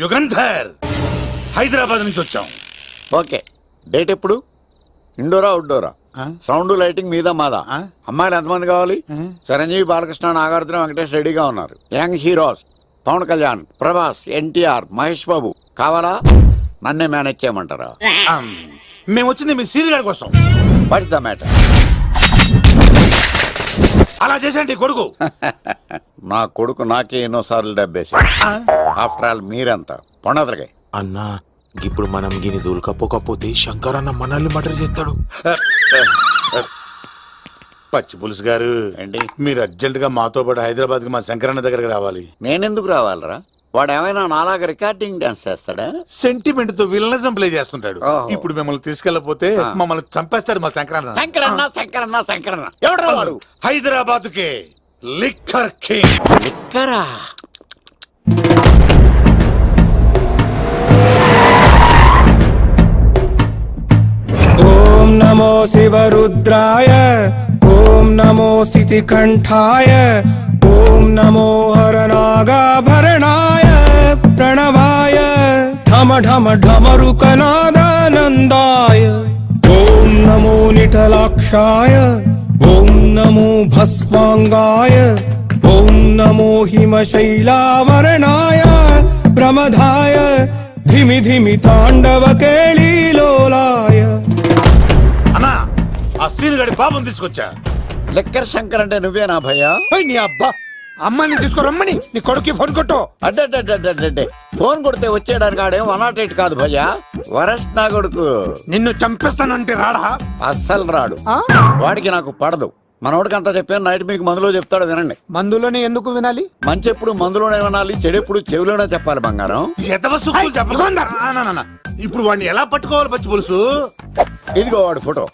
యుగంధర్, హైదరాబాద్ నుంచి వచ్చాం. Okay, date ఎప్పుడు? ఇండోరా అవుట్డోరా? సౌండ్ లైటింగ్ మీద మాదా? అమ్మాయిలు ఎంతమంది కావాలి? చిరంజీవి, బాలకృష్ణ, నాగార్జున, వెంకటేష్ రెడీగా ఉన్నారు. యంగ్ హీరోస్ పవన్ కళ్యాణ్, ప్రభాస్, ఎన్టీఆర్, మహేష్ బాబు కావాలా? నన్నే మేనేజ్ చేయమంటారా? మేము వచ్చింది మీ సీరియల్ గారి కోసం. What's the matter? అలా చేసేయండి కొడుకు. నా కొడుకు నాకే ఎన్నోసార్లు దెబ్బేసి. ఆఫ్టర్ ఆల్ మీరంతా పొండదలగా. అన్నా ఇప్పుడు మనం గిని దూల్కపోకపోతే శంకర్ అన్న మనల్ని మర్డర్ చేస్తాడు. పచ్చి పులుసు గారు, ఏంటి? మీరు అర్జెంట్ గా మాతో పాటు హైదరాబాద్ కి మా శంకరన్న దగ్గరికి రావాలి. నేనెందుకు రావాలరా? వాడు ఏమైనా నాలాగా రికార్డింగ్ డాన్స్ చేస్తాడా? సెంటిమెంట్ తో విలనిజం ప్లే చేస్తుంటాడు. ఓహో. ఇప్పుడు మిమ్మల్ని తీసుకెళ్లపోతే మమ్మల్ని చంపేస్తాడు మా శంకరన్న. శంకరన్న శంకరన్న శంకరన్న ఎవడు వాడు? హైదరాబాద్ కే లిక్కర్ కింగ్. లిక్కరా? ఓం నమో శివరుద్రాయ, ఓం నమో సితికంఠాయ, ఓం నమో హరనాగాభరణాయ ప్రణవాయ ఢమ ఢమ ఢమరుకనాదానందాయ, ఓం నమో నిఠలాక్షాయ, ఓం నమో భస్మాంగాయ, ఓం నమో హిమశైలావరణాయ ప్రమదాయ ధిమి ధిమి తాండవ కేళీలోలాయ. అన్నా, ఆ సీన్ గడి పాపం తీసుకొచ్చా. లిక్కర్ శంకర్ అంటే నువ్వేనా భయ్యా? నీ అబ్బా, అమ్మని తీసుకురమ్మని నీ కొడుకు ఫోన్ కొట్టు. అడ్డే ఫోన్ కొడితే వచ్చేయడానికి ఆడేం 108 కాదు భయ్యా, వరస్ట్ నా కొడుకు. నిన్ను చంపేస్తానంటే రాడా? అస్సలు రాడు. వాడికి నాకు పడదు. మనోడికి అంతా చెప్పాను. నైట్ మీకు మందులో చెప్తాడు, వినండి. మందులోనే ఎందుకు వినాలి? మంచి ఎప్పుడు మందులోనే వినాలి, చెడు ఎప్పుడు చెవిలోనే చెప్పాలి బంగారం. ఎదవ సుక్కులు చెప్పకుండా. ఇప్పుడు వాడిని ఎలా పట్టుకోవాలి పచ్చి పులుసు? ఇదిగో వాడు ఫోటో.